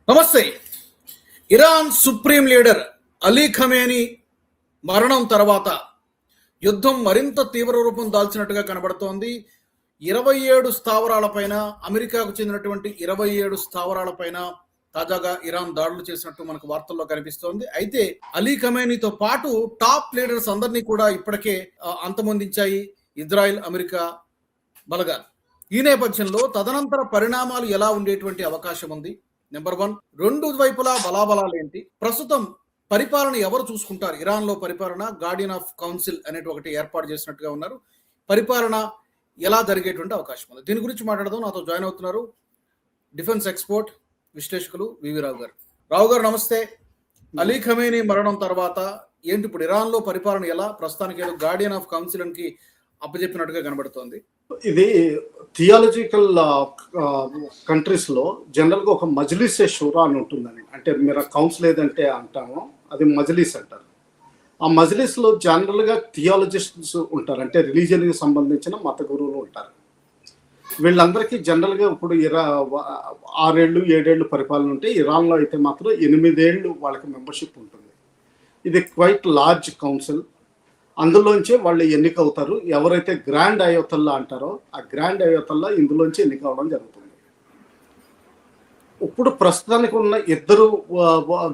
నమస్తే. Iran supreme leader Ali Khamenei మరణం తర్వాత యుద్ధం మరింత తీవ్ర రూపం దాల్చినట్టుగా కనబడుతోంది. 27 స్థావరాలపైన, అమెరికాకు చెందినటువంటి 27 స్థావరాలపైన తాజాగా ఇరాన్ దాడులు చేసినట్టు మనకు వార్తల్లో కనిపిస్తోంది. అయితే అలీ ఖమేనీతో పాటు టాప్ లీడర్స్ అందరినీ కూడా ఇప్పటికే అంతమొందించాయి ఇజ్రాయెల్, అమెరికా బలగాలు. ఈ నేపథ్యంలో తదనంతర పరిణామాలు ఎలా ఉండేటువంటి అవకాశం ఉంది? నెంబర్ 1, రెండు వైపులా బలాబలాలు ఏంటి? ప్రస్తుతం పరిపాలన ఎవరు చూసుకుంటారు? ఇరాన్లో పరిపాలన గార్డియన్ ఆఫ్ కౌన్సిల్ అనేటి ఒకటి ఏర్పాటు చేసినట్టుగా ఉన్నారు. పరిపాలన ఎలా జరిగేటువంటి అవకాశం ఉంది? దీని గురించి మాట్లాడదాం. నాతో జాయిన్ అవుతున్నారు డిఫెన్స్ ఎక్స్పోర్ట్ విశ్లేషకులు వివి రావు గారు. రావు గారు నమస్తే. అలీ ఖమేనీ మరణం తర్వాత ఏంటి ఇప్పుడు ఇరాన్లో పరిపాలన ఎలా? ప్రస్తుతానికి ఏదో గార్డియన్ ఆఫ్ కౌన్సిల్ కి అప్పచెప్పినట్టుగా కనబడుతోంది. ఇది థియాలజికల్ కంట్రీస్ లో జనరల్ గా ఒక మజ్లిస్ షూరా అని ఉంటుందని, అంటే మీరు కౌన్సిల్ ఏదంటే అంటామో అది మజ్లిస్ అంటారు. ఆ మజ్లిస్ లో జనరల్ గా థియాలజిస్ట్స్ ఉంటారు, అంటే రిలీజియన్ కి సంబంధించిన మత గురువులు ఉంటారు. వీళ్ళందరికీ జనరల్ గా ఇప్పుడు 6 ఏళ్ళు 7 ఏళ్ళు పరిపాలన ఉంటే, ఇరాన్లో అయితే మాత్రం 8 ఏళ్ళు వాళ్ళకి మెంబర్షిప్ ఉంటుంది. ఇది క్వైట్ లార్జ్ కౌన్సిల్. అందులోంచే వాళ్ళు ఎన్నిక అవుతారు. ఎవరైతే గ్రాండ్ అయోతల్లా అంటారో ఆ గ్రాండ్ అయోతల్లా ఇందులోంచి ఎన్నిక అవడం జరుగుతుంది. ఇప్పుడు ప్రస్తుతానికి ఉన్న 2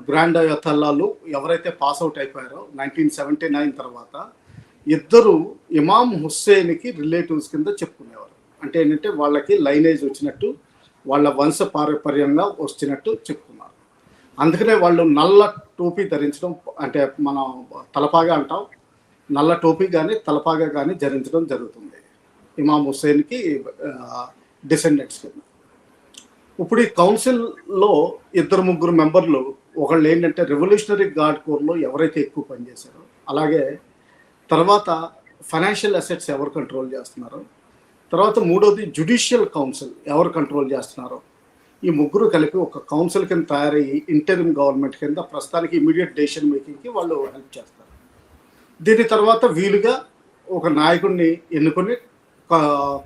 గ్రాండ్ అయోతల్లాలు ఎవరైతే పాస్ అవుట్ అయిపోయారో 1979 తర్వాత, 2 ఇమాం హుస్సేన్కి రిలేటివ్స్ కింద చెప్పుకునేవారు. అంటే ఏంటంటే వాళ్ళకి లైనేజ్ వచ్చినట్టు, వాళ్ళ వంశ పారంపర్యంగా వచ్చినట్టు చెప్పుకున్నారు. అందుకనే వాళ్ళు నల్ల టోపీ ధరించడం, అంటే మనం తలపాగా అంటాం, నల్ల టోపీ కానీ తలపాగా కానీ ధరించడం జరుగుతుంది ఇమాం హుస్సేన్కి డిసెండెంట్స్ కింద. ఇప్పుడు ఈ కౌన్సిల్లో 2-3 మెంబర్లు, ఒకళ్ళు ఏంటంటే రెవల్యూషనరీ గార్డ్ కోర్లో ఎవరైతే ఎక్కువ పనిచేశారో, అలాగే తర్వాత ఫైనాన్షియల్ అసెట్స్ ఎవరు కంట్రోల్ చేస్తున్నారో, తర్వాత 3వది జ్యుడిషియల్ కౌన్సిల్ ఎవరు కంట్రోల్ చేస్తున్నారో, ఈ 3 కలిపి ఒక కౌన్సిల్ కింద తయారయ్యి ఇంటరిమ్ గవర్నమెంట్ కింద ప్రస్తుతానికి ఇమీడియట్ డెసిషన్ మేకింగ్కి వాళ్ళు హెల్ప్ చేస్తారు. దీని తర్వాత వీలుగా ఒక నాయకుడిని ఎన్నుకొని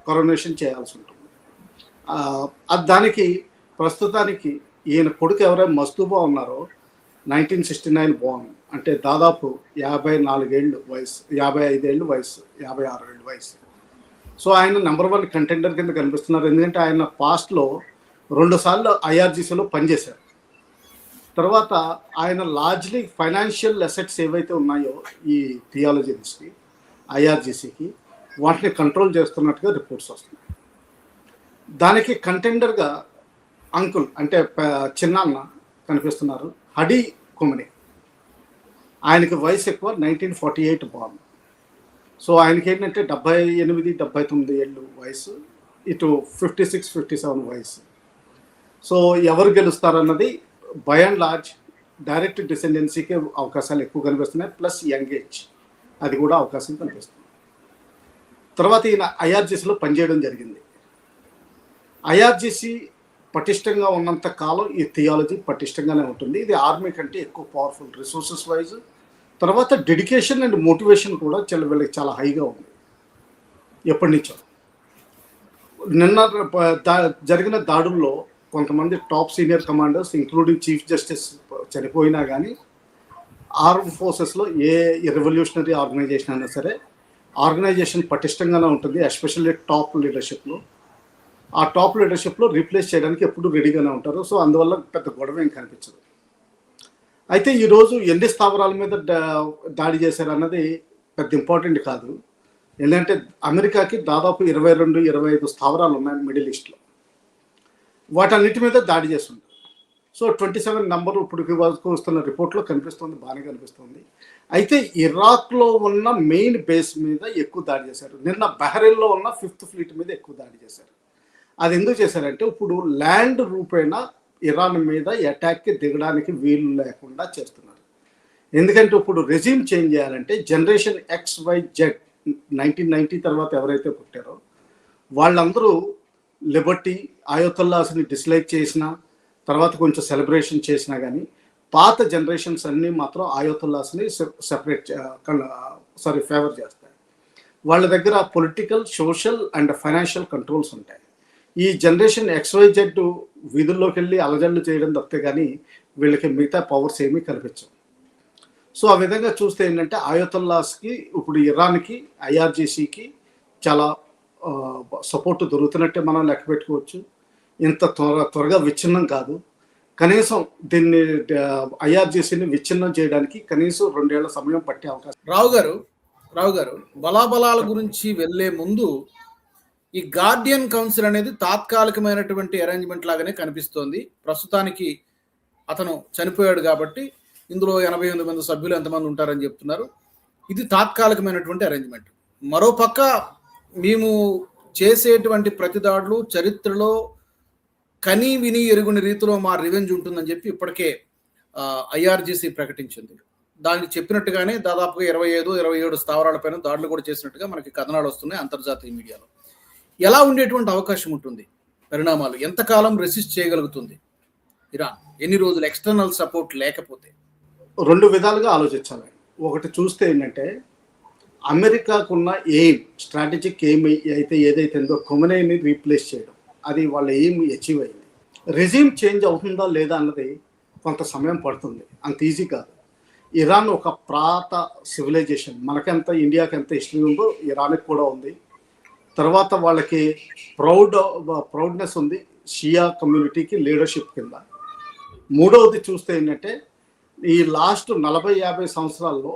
కరోనేషన్ చేయాల్సి ఉంటుంది. దానికి ప్రస్తుతానికి ఈయన కొడుకు ఎవరైనా మస్తూబా ఉన్నారో 1969 బోర్న్, అంటే దాదాపు 54 ఏళ్ళు వయసు, 55 ఏళ్ళు వయసు, 56 ఏళ్ళు వయసు. సో ఆయన నెంబర్ 1 కంటెండర్ కింద కనిపిస్తున్నారు. ఎందుకంటే ఆయన పాస్ట్లో 2 సార్లు ఐఆర్జీసీలో పనిచేశారు. తర్వాత ఆయన లార్జ్లీ ఫైనాన్షియల్ అసెట్స్ ఏవైతే ఉన్నాయో ఈ థియాలజీస్కి, ఐఆర్జీసీకి, వాటిని కంట్రోల్ చేస్తున్నట్టుగా రిపోర్ట్స్ వస్తున్నాయి. దానికి కంటెండర్గా అంకుల్, అంటే చిన్నాన్న కనిపిస్తున్నారు, హడీ ఖొమేనీ. ఆయనకి వయసు ఎక్కువ, 1948 బోర్న్. సో ఆయనకి ఏంటంటే 78-79 ఏళ్ళు వయసు, ఇటు 56-57 వయసు. సో ఎవరు గెలుస్తారన్నది బై అండ్ లార్జ్ డైరెక్ట్ డిసెండెన్సీకి అవకాశాలు ఎక్కువ కనిపిస్తున్నాయి, ప్లస్ యంగ్ ఏజ్ అది కూడా అవకాశం కనిపిస్తుంది. తర్వాత ఈయన ఐఆర్జీసీలో పనిచేయడం జరిగింది. ఐఆర్జీసీ పటిష్టంగా ఉన్నంత కాలం ఈ థియాలజీ పటిష్టంగానే ఉంటుంది. ఇది ఆర్మీ కంటే ఎక్కువ పవర్ఫుల్ రిసోర్సెస్ వైజ్, తర్వాత డెడికేషన్ అండ్ మోటివేషన్ కూడా వీళ్ళకి చాలా హైగా ఉంది ఎప్పటి నుంచో. నిన్న జరిగిన దాడుల్లో కొంతమంది top senior commanders including chief justice చనిపోయినా కానీ, ఆర్మ్ ఫోర్సెస్లో ఏ రెవల్యూషనరీ ఆర్గనైజేషన్ అయినా సరే ఆర్గనైజేషన్ పటిష్టంగానే ఉంటుంది, ఎస్పెషల్లీ టాప్ లీడర్షిప్లో. ఆ టాప్ లీడర్షిప్లో రీప్లేస్ చేయడానికి ఎప్పుడు రెడీగానే ఉంటారు. సో అందువల్ల పెద్ద గొడవ ఏం కనిపించదు. అయితే ఈరోజు ఎన్ని స్థావరాల మీద దాడి చేశారన్నది పెద్ద ఇంపార్టెంట్ కాదు. ఎందుకంటే అమెరికాకి దాదాపు 22-25 స్థావరాలు ఉన్నాయి మిడిల్ ఈస్ట్లో. వాటన్నిటి మీద దాడి చేస్తుంది. సో 27 నెంబర్ ఇప్పుడు వస్తున్న రిపోర్ట్లో కనిపిస్తుంది, బాగానే కనిపిస్తుంది. అయితే ఇరాక్లో ఉన్న మెయిన్ బేస్ మీద ఎక్కువ దాడి చేశారు. నిన్న బహ్రెయిన్లో ఉన్న 5th ఫ్లీట్ మీద ఎక్కువ దాడి చేశారు. అది ఎందుకు చేశారంటే, ఇప్పుడు ల్యాండ్ రూపేణ ఇరాన్ మీద అటాక్కి దిగడానికి వీలు లేకుండా చేస్తున్నారు. ఎందుకంటే ఇప్పుడు రెజ్యూమ్ చేంజ్ చేయాలంటే జనరేషన్ XYZ 1990 తర్వాత ఎవరైతే పుట్టారో వాళ్ళందరూ లిబర్టీ, అయోతల్లాస్ని డిస్లైక్ చేసినా, తర్వాత కొంచెం సెలబ్రేషన్ చేసినా కానీ, పాత జనరేషన్స్ అన్నీ మాత్రం అయోతల్లాస్ని ఫేవర్ చేస్తాయి. వాళ్ళ దగ్గర political, social and financial controls ఉంటాయి. ఈ జనరేషన్ XYZ వీధుల్లోకి వెళ్ళి అలజడులు చేయడం తప్పితే కానీ వీళ్ళకి మిగతా పవర్స్ ఏమీ కనిపించవు. సో ఆ విధంగా చూస్తే ఏంటంటే ఆయతుల్లాస్కి ఇప్పుడు ఇరాన్కి ఐఆర్జీసీకి చాలా సపోర్ట్ దొరుకుతున్నట్టే మనం లెక్క పెట్టుకోవచ్చు. ఇంత త్వరగా విచ్ఛిన్నం కాదు. కనీసం దీన్ని ఐఆర్జీసీని విచ్ఛిన్నం చేయడానికి కనీసం 2 ఏళ్ల సమయం పట్టే అవకాశం. రావు గారు బలాబలాల గురించి వెళ్లే ముందు ఈ గార్డియన్ కౌన్సిల్ అనేది తాత్కాలికమైనటువంటి అరేంజ్మెంట్ లాగానే కనిపిస్తోంది. ప్రస్తుతానికి అతను చనిపోయాడు కాబట్టి ఇందులో 88 మంది సభ్యులు ఎంతమంది ఉంటారని చెప్తున్నారు. ఇది తాత్కాలికమైనటువంటి అరేంజ్మెంట్. మరోపక్క మేము చేసేటువంటి ప్రతిదాడులు చరిత్రలో కని విని ఎరుగుని రీతిలో మా రివెంజ్ ఉంటుందని చెప్పి ఇప్పటికే ఐఆర్జీసీ ప్రకటించింది. దానికి చెప్పినట్టుగానే దాదాపుగా 25-27 స్థావరాలపైన దాడులు కూడా చేసినట్టుగా మనకి కథనాలు వస్తున్నాయి అంతర్జాతీయ మీడియాలో. ఎలా ఉండేటువంటి అవకాశం ఉంటుంది? పరిణామాలు ఎంతకాలం రెసిస్ట్ చేయగలుగుతుంది ఇరాన్? ఎన్ని రోజులు ఎక్స్టర్నల్ సపోర్ట్ లేకపోతే? 2 విధాలుగా ఆలోచించాలి. ఒకటి చూస్తే ఏంటంటే అమెరికాకున్న ఎయిమ్, స్ట్రాటజిక్ ఎయిమ్ అయితే ఏదైతుందో ఖొమైనీని రీప్లేస్ చేయడం, అది వాళ్ళ ఎయిమ్ అచీవ్ అయింది. రెజ్యూమ్ చేంజ్ అవుతుందా లేదా అన్నది కొంత సమయం పడుతుంది, అంత ఈజీ కాదు. ఇరాన్ ఒక ప్రాత సివిలైజేషన్. మనకెంత ఇండియాకి ఎంత హిస్టరీ ఉందో ఇరాన్కి కూడా ఉంది. తర్వాత వాళ్ళకి ప్రౌడ్నెస్ ఉంది షియా కమ్యూనిటీకి లీడర్షిప్ కింద. మూడవది చూస్తే ఏంటంటే ఈ లాస్ట్ 40-50 సంవత్సరాల్లో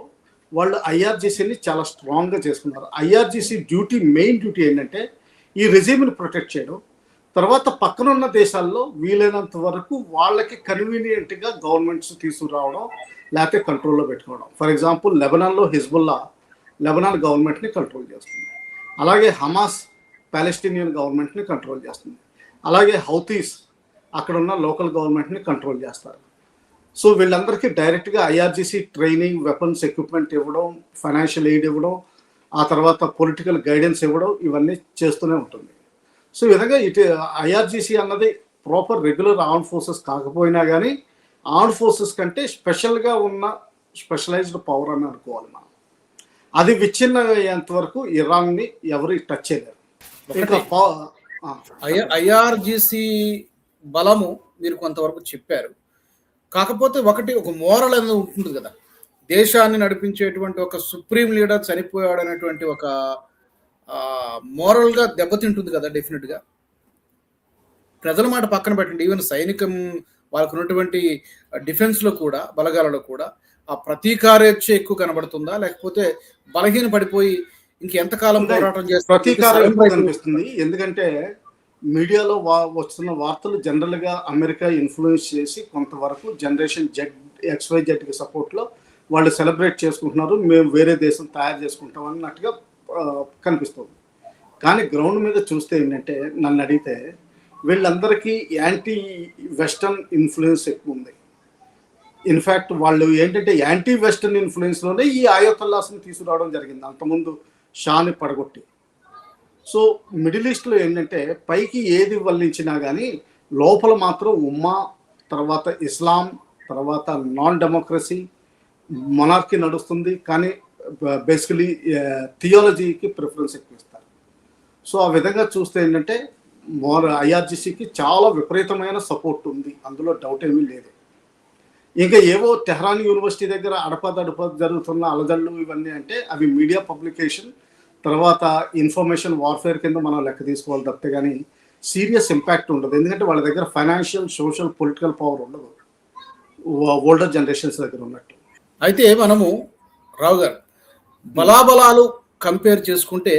వాళ్ళు ఐఆర్జీసీని చాలా స్ట్రాంగ్గా చేసుకున్నారు. ఐఆర్జీసీ మెయిన్ డ్యూటీ ఏంటంటే ఈ రెజ్యూమ్ని ప్రొటెక్ట్ చేయడం, తర్వాత పక్కనున్న దేశాల్లో వీలైనంత వరకు వాళ్ళకి కన్వీనియంట్గా గవర్నమెంట్స్ తీసుకురావడం, లేకపోతే కంట్రోల్లో పెట్టుకోవడం. ఫర్ ఎగ్జాంపుల్ లెబనాన్లో హిజ్బుల్లా లెబనాన్ గవర్నమెంట్ని కంట్రోల్ చేస్తుంది. అలాగే హమాస్ పాలెస్టీనియన్ గవర్నమెంట్ని కంట్రోల్ చేస్తుంది. అలాగే హౌతీస్ అక్కడ ఉన్న లోకల్ గవర్నమెంట్ని కంట్రోల్ చేస్తారు. సో వీళ్ళందరికీ డైరెక్ట్గా ఐఆర్జీసీ ట్రైనింగ్, వెపన్స్ ఎక్విప్మెంట్ ఇవ్వడం, ఫైనాన్షియల్ ఎయిడ్ ఇవ్వడం, ఆ తర్వాత పొలిటికల్ గైడెన్స్ ఇవ్వడం, ఇవన్నీ చేస్తూనే ఉంటుంది. సో ఈ విధంగా ఇటు ఐఆర్జీసీ అన్నది ప్రాపర్ రెగ్యులర్ ఆర్మ్డ్ ఫోర్సెస్ కాకపోయినా కానీ ఆర్మ్డ్ ఫోర్సెస్ కంటే స్పెషల్గా ఉన్న స్పెషలైజ్డ్ పవర్ అని అనుకోవాలి మనం. అది విచ్ఛిన్నం అయ్యేంత వరకు ఇరాన్ని ఎవరు టచ్ చేయలేరు. ఇంకా ఐఆర్జీసీ బలము మీరు కొంతవరకు చెప్పారు. కాకపోతే ఒక మోరల్ అనేది ఉంటుంది కదా, దేశాన్ని నడిపించేటువంటి ఒక సుప్రీం లీడర్ చనిపోయాడు అనేటువంటి ఒక మోరల్గా దెబ్బతింటుంది కదా డెఫినెట్గా. ప్రజల మాట పక్కన పెట్టండి, ఈవెన్ సైనికం వాళ్ళకు ఉన్నటువంటి డిఫెన్స్లో కూడా, బలగాలలో కూడా ఆ ప్రతీకారేచ్ఛ ఎక్కువ కనబడుతుందా, లేకపోతే బలహీన పడిపోయి ఇంకెంతకాలం పోరాటం చేస్తారు? ప్రతీకారం కనిపిస్తుంది. ఎందుకంటే మీడియాలో వస్తున్న వార్తలు జనరల్గా అమెరికా ఇన్ఫ్లుయెన్స్ చేసి కొంతవరకు జనరేషన్ XYZకి సపోర్ట్లో వాళ్ళు సెలబ్రేట్ చేసుకుంటున్నారు, మేము వేరే దేశం తయారు చేసుకుంటాం అన్నట్టుగా కనిపిస్తుంది. కానీ గ్రౌండ్ మీద చూస్తే ఏంటంటే నన్ను అడిగితే వీళ్ళందరికీ యాంటీ వెస్టర్న్ ఇన్ఫ్లుయెన్స్ ఎక్కువ ఉంది. ఇన్ఫ్యాక్ట్ వాళ్ళు ఏంటంటే యాంటీ వెస్టర్న్ ఇన్ఫ్లుయెన్స్లోనే ఈ ఆయతుల్లాస్ని తీసుకురావడం జరిగింది, అంతకుముందు షాని పడగొట్టి. సో మిడిల్ ఈస్ట్లో ఏంటంటే పైకి ఏది వల్లించినా కానీ లోపల మాత్రం ఉమ్మా, తర్వాత ఇస్లాం, తర్వాత నాన్ డెమోక్రసీ, మొనార్కీ నడుస్తుంది. కానీ బేసికలీ థియాలజీకి ప్రిఫరెన్స్ ఎక్కువ ఇస్తారు. సో ఆ విధంగా చూస్తే ఏంటంటే ఐఆర్జీసీకి చాలా విపరీతమైన సపోర్ట్ ఉంది, అందులో డౌట్ ఏమీ లేదు. ఇంకా ఏవో టెహ్రాన్ యూనివర్సిటీ దగ్గర అడపదడప జరుగుతున్న అలజడులు ఇవన్నీ అంటే అవి మీడియా పబ్లికేషన్, తర్వాత ఇన్ఫర్మేషన్ వార్ఫేర్ కింద మనం లెక్క తీసుకోవాలి తప్పితే కానీ సీరియస్ ఇంపాక్ట్ ఉండదు. ఎందుకంటే వాళ్ళ దగ్గర ఫైనాన్షియల్, సోషల్, పొలిటికల్ పవర్ ఉండదు ఓల్డర్ జనరేషన్స్ దగ్గర ఉన్నట్టు. అయితే మనము రావు గారు బలాబలాలు కంపేర్ చేసుకుంటే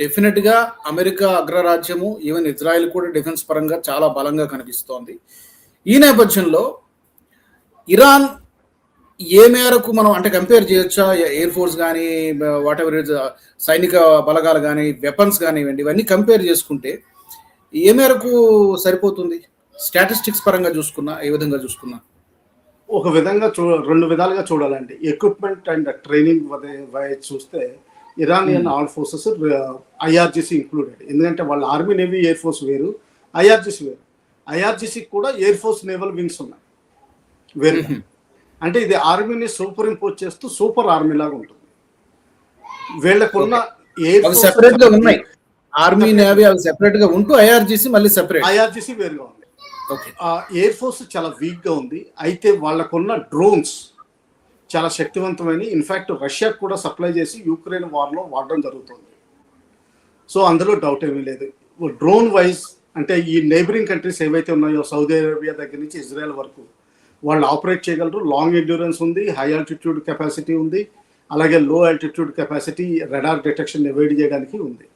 డెఫినెట్గా అమెరికా అగ్రరాజ్యము, ఈవెన్ ఇజ్రాయెల్ కూడా డిఫెన్స్ పరంగా చాలా బలంగా కనిపిస్తోంది. ఈ నేపథ్యంలో ఇరాన్ ఏ మేరకు మనం అంటే కంపేర్ చేయొచ్చా? ఎయిర్ ఫోర్స్ కానీ, వాట్ ఎవర్ సైనిక బలగాలు కానీ, వెపన్స్ కానివ్వండి, ఇవన్నీ కంపేర్ చేసుకుంటే ఏ మేరకు సరిపోతుంది స్టాటిస్టిక్స్ పరంగా చూసుకున్నా, ఏ విధంగా చూసుకున్నా? ఒక విధంగా 2 విధాలుగా చూడాలండి. ఎక్విప్మెంట్ అండ్ ట్రైనింగ్ చూస్తే Iranian arm forces IRGC included. ఎందుకంటే వాళ్ళ ఆర్మీ, నేవీ, ఎయిర్ ఫోర్స్ వేరు, ఐఆర్జీసీ వేరు. ఐఆర్జీసీకి కూడా ఎయిర్ ఫోర్స్, నేవల్ వింగ్స్ ఉన్నాయి వేరు. అంటే ఇది ఆర్మీని సూపర్ ఇంపోజ్ చేస్తూ సూపర్ ఆర్మీ లాగా ఉంటుంది. వీళ్ళకున్న ఎయిర్ ఫోర్స్ సెపరేట్ గా ఉన్నాయి, ఆర్మీ, నేవీ అవి సెపరేట్ గా ఉంటూ ఐఆర్జీసీ మళ్ళీ సెపరేట్, ఐఆర్జీసీ వేరుగా ఉంది. ఓకే. ఎయిర్ ఫోర్స్ చాలా వీక్గా ఉంది. అయితే వాళ్ళకున్న డ్రోన్స్ చాలా శక్తివంతమైన, ఇన్ఫ్యాక్ట్ రష్యాకు కూడా సప్లై చేసి యుక్రెయిన్ వార్లో వాడడం జరుగుతుంది. సో అందులో డౌట్ ఏమీ లేదు. డ్రోన్ వైజ్ అంటే ఈ నైబరింగ్ కంట్రీస్ ఏవైతే ఉన్నాయో సౌదీ అరేబియా దగ్గర నుంచి ఇజ్రాయెల్ వరకు వాళ్ళు ఆపరేట్ చేయగలరు. లాంగ్ ఎండ్యూరెన్స్ ఉంది, హై ఆల్టిట్యూడ్ కెపాసిటీ ఉంది, అలాగే లో altitude capacity, radar detection avoid చేయడానికి ఉంది.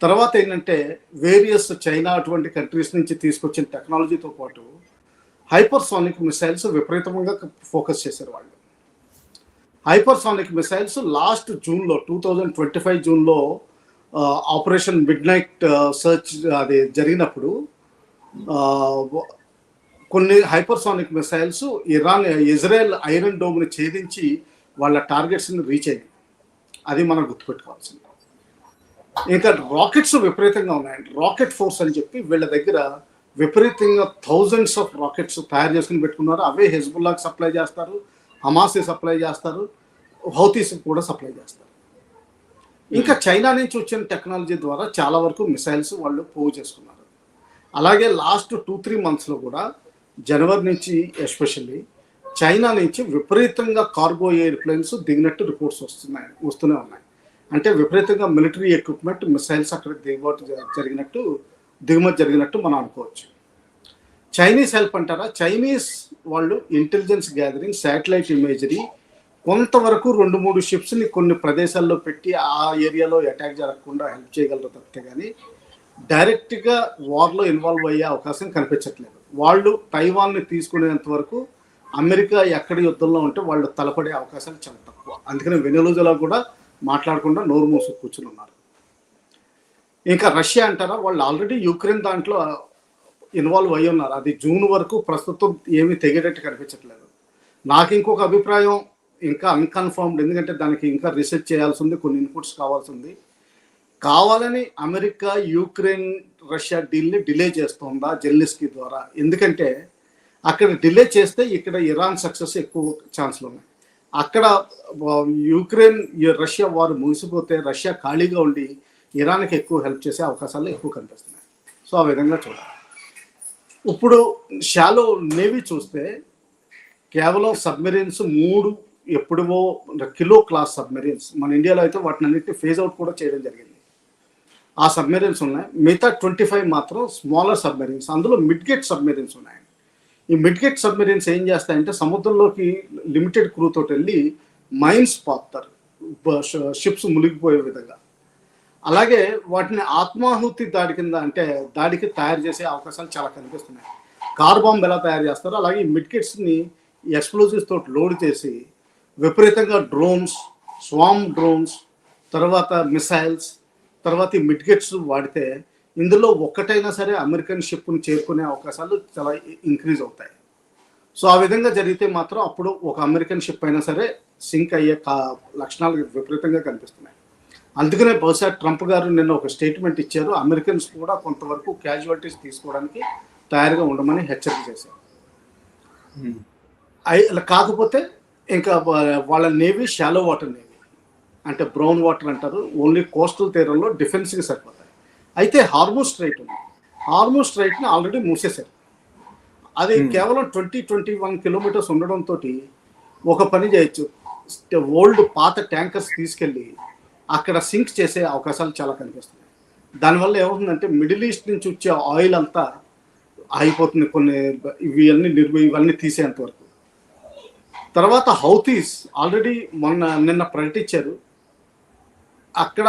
తర్వాత ఏంటంటే వేరియస్ చైనా అటువంటి కంట్రీస్ నుంచి తీసుకొచ్చిన టెక్నాలజీతో పాటు హైపర్సానిక్ మిసైల్స్ విపరీతంగా ఫోకస్ చేశారు వాళ్ళు. హైపర్సానిక్ మిసైల్స్ లాస్ట్ జూన్లో 2025 జూన్లో ఆపరేషన్ మిడ్ నైట్ సర్చ్ అది జరిగినప్పుడు కొన్ని హైపర్సానిక్ మిసైల్స్ ఇజ్రాయెల్ ఐరన్ డోమ్ని ఛేదించి వాళ్ళ టార్గెట్స్ని రీచ్ అయ్యాయి. అది మనం గుర్తుపెట్టుకోవాల్సింది. ఇంకా రాకెట్స్ విపరీతంగా ఉన్నాయండి. రాకెట్ ఫోర్స్ అని చెప్పి వీళ్ళ దగ్గర విపరీతంగా థౌజండ్స్ ఆఫ్ రాకెట్స్ తయారు చేసుకుని పెట్టుకున్నారు. అవే హెజ్బుల్లాకి సప్లై చేస్తారు, హమాస్కి సప్లై చేస్తారు, హౌతీస్కి కూడా సప్లై చేస్తారు. ఇంకా చైనా నుంచి వచ్చిన టెక్నాలజీ ద్వారా చాలా వరకు మిసైల్స్ వాళ్ళు పోగు చేసుకున్నారు. అలాగే లాస్ట్ 2-3 మంత్స్లో కూడా జనవరి నుంచి ఎస్పెషల్లీ చైనా నుంచి విపరీతంగా కార్గో ఎయిర్ప్లేన్స్ దిగినట్టు రిపోర్ట్స్ వస్తూనే ఉన్నాయి. అంటే విపరీతంగా మిలిటరీ ఎక్విప్మెంట్, మిసైల్స్ అక్కడ దిగుమతి జరిగినట్టు మనం అనుకోవచ్చు. చైనీస్ హెల్ప్ అంటారా? చైనీస్ వాళ్ళు ఇంటెలిజెన్స్ గ్యాదరింగ్, శాటిలైట్ ఇమేజరీ, కొంతవరకు 2-3 షిప్స్ని కొన్ని ప్రదేశాల్లో పెట్టి ఆ ఏరియాలో అటాక్ జరగకుండా హెల్ప్ చేయగలరు తప్పితే కానీ డైరెక్ట్గా వార్లో ఇన్వాల్వ్ అయ్యే అవకాశం కనిపించట్లేదు. వాళ్ళు తైవాన్ని తీసుకునేంత వరకు అమెరికా ఎక్కడ యుద్ధంలో ఉంటే వాళ్ళు తలపడే అవకాశాలు చాలా తక్కువ. అందుకని వెనెజులా కూడా మాట్లాడకుండా నోరు మూసు కూర్చుని ఉన్నారు. ఇంకా రష్యా అంటారా? వాళ్ళు ఆల్రెడీ యుక్రెయిన్ దాంట్లో ఇన్వాల్వ్ అయ్యి ఉన్నారు. అది జూన్ వరకు ప్రస్తుతం ఏమీ తెగేటట్టు కనిపించట్లేదు. నాకు ఇంకొక అభిప్రాయం ఇంకా అన్కన్ఫర్మ్డ్, ఎందుకంటే దానికి ఇంకా రీసెర్చ్ చేయాల్సి ఉంది, కొన్ని ఇన్పుట్స్ కావాల్సి ఉంది. కావాలని అమెరికా యుక్రెయిన్ రష్యా డీల్ని డిలే చేస్తుందా జెలెన్స్కీ ద్వారా? ఎందుకంటే అక్కడ డిలే చేస్తే ఇక్కడ ఇరాన్ సక్సెస్ ఎక్కువ ఛాన్స్లు ఉన్నాయి. అక్కడ యుక్రెయిన్ రష్యా వారు ముగిసిపోతే రష్యా ఖాళీగా ఉండి ఇరాన్కి ఎక్కువ హెల్ప్ చేసే అవకాశాలు ఎక్కువ కనిపిస్తున్నాయి. సో ఆ విధంగా చూడాలి. ఇప్పుడు షాలో నేవీ చూస్తే కేవలం సబ్మెరీన్స్ 3 ఎప్పుడో కిలో క్లాస్ సబ్మెరీన్స్, మన ఇండియాలో అయితే వాటిని అన్నింటినీ ఫేజ్ అవుట్ కూడా చేయడం జరిగింది. ఆ సబ్మెరీన్స్ ఉన్నాయి. మిగతా 25 మాత్రం స్మాలర్ సబ్మెరీన్స్, అందులో మిడ్గేట్ సబ్మెరీన్స్ ఉన్నాయి. ఈ మిడ్గేట్ సబ్మెరీన్స్ ఏం చేస్తాయంటే సముద్రంలోకి లిమిటెడ్ క్రూతో వెళ్ళి మైన్స్ పాతారు, షిప్స్ మునిగిపోయే విధంగా. అలాగే వాటిని ఆత్మాహుతి దాడి కింద అంటే దాడికి తయారు చేసే అవకాశాలు చాలా కనిపిస్తున్నాయి. కార్ బాంబ్ ఎలా తయారు చేస్తారో అలాగే ఈ మిడ్గేట్స్ని ఎక్స్ప్లోజివ్స్ తోటి లోడ్ చేసి విపరీతంగా డ్రోన్స్, స్వామ్ డ్రోన్స్, తర్వాత మిసైల్స్, తర్వాత ఈ మిడ్గేట్స్ వాడితే ఇందులో ఒక్కటైనా సరే అమెరికన్ షిప్ని చేరుకునే అవకాశాలు చాలా ఇంక్రీజ్ అవుతాయి. సో ఆ విధంగా జరిగితే మాత్రం అప్పుడు ఒక అమెరికన్ షిప్ అయినా సరే సింక్ అయ్యే లక్షణాలు విపరీతంగా కనిపిస్తున్నాయి. అందుకనే బహుశా ట్రంప్ గారు నిన్న ఒక స్టేట్మెంట్ ఇచ్చారు, అమెరికన్స్ కూడా కొంతవరకు క్యాజువాలిటీస్ తీసుకోవడానికి తయారుగా ఉండమని హెచ్చరిక చేశారు. కాకపోతే ఇంకా వాళ్ళ నేవీ షాలో వాటర్ నేవీ, అంటే బ్రౌన్ వాటర్ అంటారు, ఓన్లీ కోస్టల్ తీరంలో డిఫెన్స్కి సరిపోతాయి. అయితే హార్మోస్ స్ట్రైట్ ఉంది, హార్మోస్ స్ట్రైట్ని ఆల్రెడీ మూసేశారు. అది కేవలం 20-21 కిలోమీటర్స్ ఉండడంతో ఒక పని చేయొచ్చు, ఓల్డ్ పాత ట్యాంకర్స్ తీసుకెళ్ళి అక్కడ సింక్ చేసే అవకాశాలు చాలా కనిపిస్తున్నాయి. దానివల్ల ఏమవుతుందంటే మిడిల్ ఈస్ట్ నుంచి వచ్చే ఆయిల్ అంతా అయిపోతుంది, కొన్ని ఇవన్నీ తీసేంత వరకు. తర్వాత హౌతీస్ ఆల్రెడీ నిన్న ప్రకటించారు, అక్కడ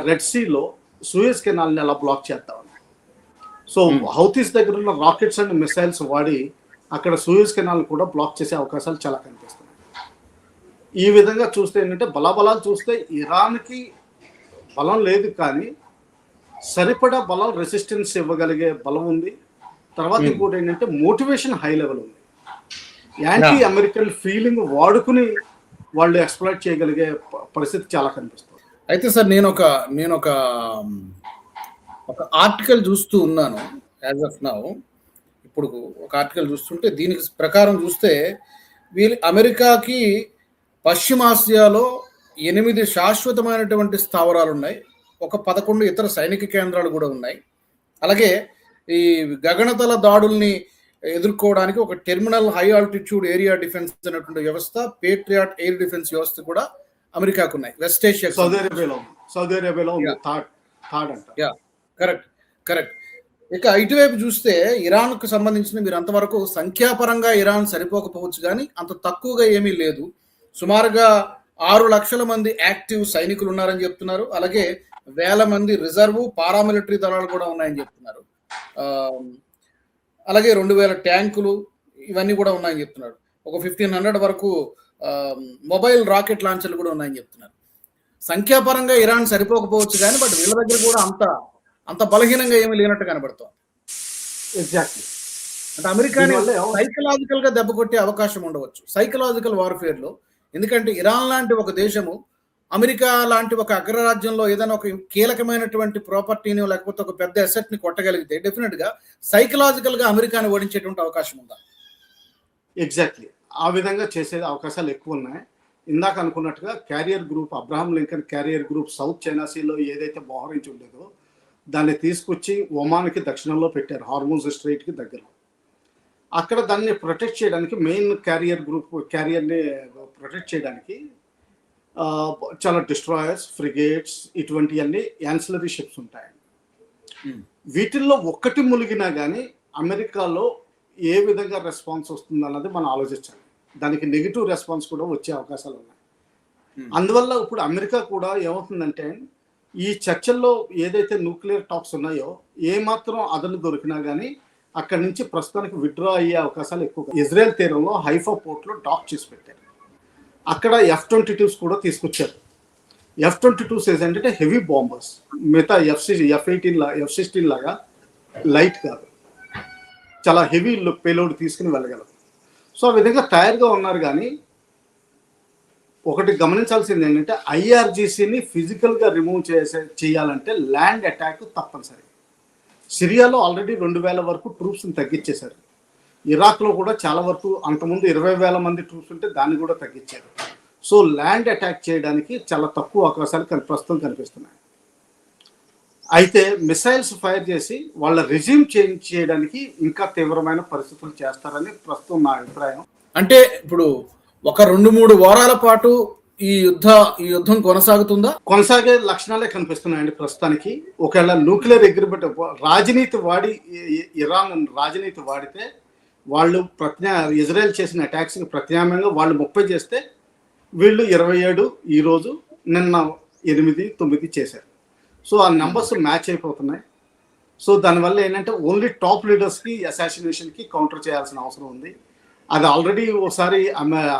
రెడ్ సీలో సూయజ్ కెనాల్ని ఎలా బ్లాక్ చేద్దామని. సో హౌతీస్ దగ్గర ఉన్న రాకెట్స్ అండ్ మిసైల్స్ వాడి అక్కడ సూయజ్ కెనాల్ కూడా బ్లాక్ చేసే అవకాశాలు చాలా కనిపిస్తున్నాయి. ఈ విధంగా చూస్తే ఏంటంటే బలాబలాలు చూస్తే ఇరాన్కి బలం లేదు, కానీ సరిపడా బలం రెసిస్టెన్స్ ఇవ్వగలిగే బలం ఉంది. తర్వాత ఇంకోటి ఏంటంటే మోటివేషన్ హై లెవెల్ ఉంది. యాంటీ అమెరికన్ ఫీలింగ్ వాడుకుని వాళ్ళు ఎక్స్ప్లాయిట్ చేయగలిగే పరిస్థితి చాలా కనిపిస్తుంది. అయితే సార్ నేను ఒక ఆర్టికల్ చూస్తూ ఉన్నాను యాజ్ ఆఫ్ నౌ. ఇప్పుడు ఒక ఆర్టికల్ చూస్తుంటే దీనికి ప్రకారం చూస్తే అమెరికాకి పశ్చిమాసియాలో 8 శాశ్వతమైనటువంటి స్థావరాలు ఉన్నాయి, ఒక 11 ఇతర సైనిక కేంద్రాలు కూడా ఉన్నాయి. అలాగే ఈ గగనతల దాడుల్ని ఎదుర్కోవడానికి ఒక terminal high altitude area defence అనేటువంటి వ్యవస్థ, పేట్రియాట్ ఎయిర్ డిఫెన్స్ వ్యవస్థ కూడా అమెరికాకు ఉన్నాయి. వెస్ట్ ఏషియా, సౌదీ అరేబియాలో ఉంది. థర్డ్ అంట. Yeah, correct. ఇక ఇటువైపు చూస్తే ఇరాన్కు సంబంధించిన మీరు అంతవరకు సంఖ్యాపరంగా ఇరాన్ సరిపోకపోవచ్చు, కానీ అంత తక్కువగా ఏమీ లేదు. సుమారుగా 6 లక్షల మంది యాక్టివ్ సైనికులు ఉన్నారని చెప్తున్నారు. అలాగే 1000 మంది రిజర్వ్ పారామిలిటరీ దళాలు కూడా ఉన్నాయని చెప్తున్నారు. అలాగే 2000 ట్యాంకులు ఇవన్నీ కూడా ఉన్నాయని చెప్తున్నారు. ఒక 1500 వరకు మొబైల్ రాకెట్ లాంచర్లు కూడా ఉన్నాయని చెప్తున్నారు. సంఖ్యాపరంగా ఇరాన్ సరిపోకపోవచ్చు కానీ బట్ వీళ్ళ దగ్గర కూడా అంత బలహీనంగా ఏమీ లేనట్టు కనబడుతుంది. ఎగ్జాక్ట్లీ. అంటే అమెరికాని సైకలాజికల్ గా దెబ్బ కొట్టే అవకాశం ఉండవచ్చు సైకలాజికల్ వార్ఫేర్ లో. ఎందుకంటే ఇరాన్ లాంటి ఒక దేశము అమెరికా లాంటి ఒక అగ్రరాజ్యంలో ఏదైనా ఒక కీలకమైనటువంటి ప్రాపర్టీని లేకపోతే ఒక పెద్ద అసెట్ ని కొట్టగలిగితే డెఫినెట్ గా సైకలాజికల్ గా అమెరికాని ఓడించేటువంటి అవకాశం ఉందా? ఎగ్జాక్ట్లీ. ఆ విధంగా చేసే అవకాశాలు ఎక్కువ ఉన్నాయి. ఇందాక అనుకున్నట్టుగా carrier group, Abraham Lincoln carrier group south China సీలో ఏదైతే మోహరించి ఉండేదో దాన్ని తీసుకొచ్చి ఒమాన్కి దక్షిణంలో పెట్టారు, హార్మూజ్ స్ట్రైట్కి దగ్గర. అక్కడ దాన్ని ప్రొటెక్ట్ చేయడానికి మెయిన్ క్యారియర్ని ప్రొటెక్ట్ చేయడానికి చాలా డిస్ట్రాయర్స్, ఫ్రిగేట్స్ ఇటువంటివన్నీ యాన్సిలరీ షిప్స్ ఉంటాయి. వీటిల్లో ఒక్కటి మునిగినా కానీ అమెరికాలో ఏ విధంగా రెస్పాన్స్ వస్తుంది అన్నది మనం ఆలోచించాలి. దానికి నెగిటివ్ రెస్పాన్స్ కూడా వచ్చే అవకాశాలు ఉన్నాయి. అందువల్ల ఇప్పుడు అమెరికా కూడా ఏమవుతుందంటే ఈ చర్చల్లో ఏదైతే న్యూక్లియర్ టాక్స్ ఉన్నాయో ఏమాత్రం అదను దొరికినా కానీ అక్కడి నుంచి ప్రస్తుతానికి విత్డ్రా అయ్యే అవకాశాలు ఎక్కువ. ఇజ్రాయెల్ తీరంలో హైఫా పోర్ట్లో డాక్ చేసి పెట్టారు. అక్కడ F-22s కూడా తీసుకొచ్చారు. F-22s ఏంటంటే హెవీ బాంబర్స్, మిగతా F-16 లాగా లైట్ కాదు, చాలా హెవీ పేలోడ్ తీసుకుని వెళ్ళగలరు. సో ఆ విధంగా తయారుగా ఉన్నారు. కానీ ఒకటి గమనించాల్సింది ఏంటంటే IRGCని ఫిజికల్గా రిమూవ్ చేయాలంటే ల్యాండ్ అటాక్ తప్పనిసరి. సిరియాలో ఆల్రెడీ 2000 వరకు ట్రూప్స్ని తగ్గించేశారు. ఇరాక్లో కూడా చాలా వరకు అంతకుముందు 20,000 మంది ట్రూప్స్ ఉంటే దాన్ని కూడా తగ్గించారు. సో ల్యాండ్ అటాక్ చేయడానికి చాలా తక్కువ అవకాశాలు ప్రస్తుతం కనిపిస్తున్నాయి. అయితే మిసైల్స్ ఫైర్ చేసి వాళ్ళ రెజ్యూమ్ చేంజ్ చేయడానికి ఇంకా తీవ్రమైన పరిస్థితులు చేస్తారని ప్రస్తుతం నా అభిప్రాయం. అంటే ఇప్పుడు ఒక 2-3 వారాల పాటు ఈ యుద్ధం కొనసాగుతుందా? కొనసాగే లక్షణాలే కనిపిస్తున్నాయండి ప్రస్తుతానికి. ఒకవేళ న్యూక్లియర్ అగ్రిమెంట్ ఇరాన్ రాజనీతి వాడితే వాళ్ళు ఇజ్రాయెల్ చేసిన అటాక్స్కి ప్రత్యామ్నాయంగా వాళ్ళు 30 చేస్తే వీళ్ళు 27 ఈరోజు, నిన్న 8, 9 చేశారు. సో ఆ నెంబర్స్ మ్యాచ్ అయిపోతున్నాయి. సో దానివల్ల ఏంటంటే ఓన్లీ టాప్ లీడర్స్కి అసాసినేషన్కి కౌంటర్ చేయాల్సిన అవసరం ఉంది. అది ఆల్రెడీ ఒకసారి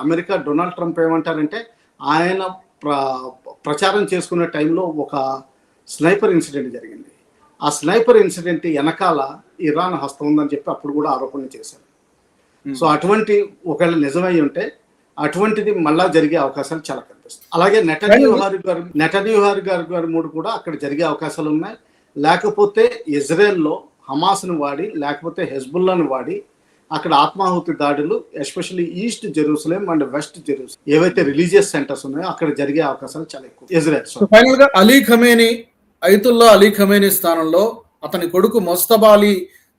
అమెరికా డొనాల్డ్ ట్రంప్ ఏమంటారంటే ఆయన ప్రచారం చేసుకునే టైంలో ఒక స్నైపర్ ఇన్సిడెంట్ జరిగింది. ఆ స్నైపర్ ఇన్సిడెంట్ వెనకాల ఇరాన్ హస్తం ఉందని చెప్పి అప్పుడు కూడా ఆరోపణలు చేశారు. సో అటువంటి ఒకవేళ నిజమై ఉంటే అటువంటిది మళ్ళా జరిగే అవకాశాలు చాలా కనిపిస్తాయి. అలాగే నెటన్యాహు గారి మూడు కూడా అక్కడ జరిగే అవకాశాలు ఉన్నాయి. లేకపోతే ఇజ్రాయెల్లో హమాస్ను వాడి లేకపోతే హెజ్బుల్లాను వాడి అక్కడ ఆత్మాహుతి దాడులు especially east Jerusalem and west Jerusalem ఏవైతే రిలీజియస్ సెంటర్స్ ఉన్నాయో అక్కడ జరిగే అవకాశాలు చాలా ఎక్కువ. ఇజ్రాయెల్ ఫైనల్ గా అయతుల్లా అలీ ఖమేనీ స్థానంలో అతని కొడుకు మొస్తబా అలీ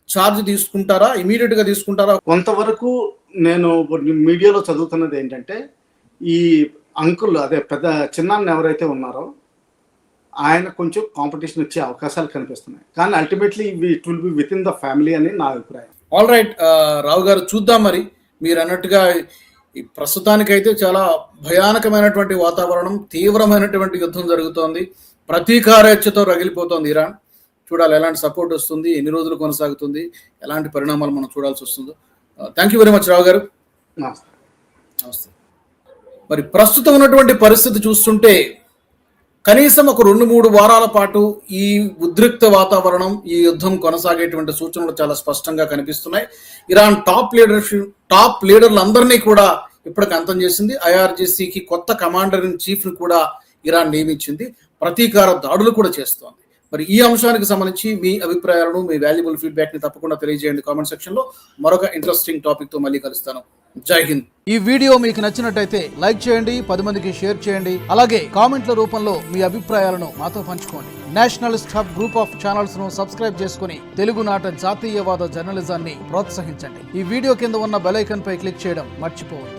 ఛార్జ్ తీసుకుంటారా, ఇమీడియట్ గా తీసుకుంటారా? కొంతవరకు నేను మీడియాలో చదువుతున్నది ఏంటంటే ఈ అంకుల్ అదే పెద్ద చిన్నాన్న ఎవరైతే ఉన్నారో ఆయన కొంచెం కాంపిటీషన్ వచ్చే అవకాశాలు కనిపిస్తున్నాయి. కానీ ultimately it will be with in the family అని నా అభిప్రాయం. ఆల్ రైట్ రావు గారు, చూద్దాం. మరి మీరు అన్నట్టుగా ప్రస్తుతానికైతే చాలా భయానకమైనటువంటి వాతావరణం, తీవ్రమైనటువంటి యుద్ధం జరుగుతోంది. ప్రతీకారేచ్ఛతో రగిలిపోతోంది ఇరాన్. చూడాలి ఎలాంటి సపోర్ట్ వస్తుంది, ఎన్ని రోజులు కొనసాగుతుంది, ఎలాంటి పరిణామాలు మనం చూడాల్సి వస్తుందో. థ్యాంక్ యూ వెరీ మచ్ రావు గారు. నమస్తే. మరి ప్రస్తుతం ఉన్నటువంటి పరిస్థితి చూస్తుంటే కనీసం ఒక 2-3 వారాల పాటు ఈ ఉద్రిక్త వాతావరణం, ఈ యుద్ధం కొనసాగేటువంటి సూచనలు చాలా స్పష్టంగా కనిపిస్తున్నాయి. ఇరాన్ టాప్ లీడర్లందరినీ కూడా ఇప్పటికి అంతం చేసింది. IRGCకి కొత్త కమాండర్ ఇన్ చీఫ్ ని కూడా ఇరాన్ నియమించింది. ప్రతీకార దాడులు కూడా చేస్తోంది. మరి ఈ అంశానికి సంబంధించి మీ అభిప్రాయాలను, మీ వాల్యుబుల్ ఫీడ్బ్యాక్ ని తప్పకుండా తెలియజేయండి కామెంట్ సెక్షన్ లో. మరొక ఇంట్రెస్టింగ్ టాపిక్ తో మళ్ళీ కలుస్తాను. జై హింద్. ఈ వీడియో మీకు నచ్చినట్టయితే లైక్ చేయండి, 10 మందికి షేర్ చేయండి. అలాగే కామెంట్ల రూపంలో మీ అభిప్రాయాలను మాతో పంచుకోండి. Nationalist hub group of channels ను సబ్స్క్రైబ్ చేసుకుని తెలుగునాట జాతీయవాద జర్నలిజాన్ని ప్రోత్సహించండి. ఈ వీడియో కింద ఉన్న బెల్ ఐకాన్ పై క్లిక్ చేయడం మర్చిపోవద్దు.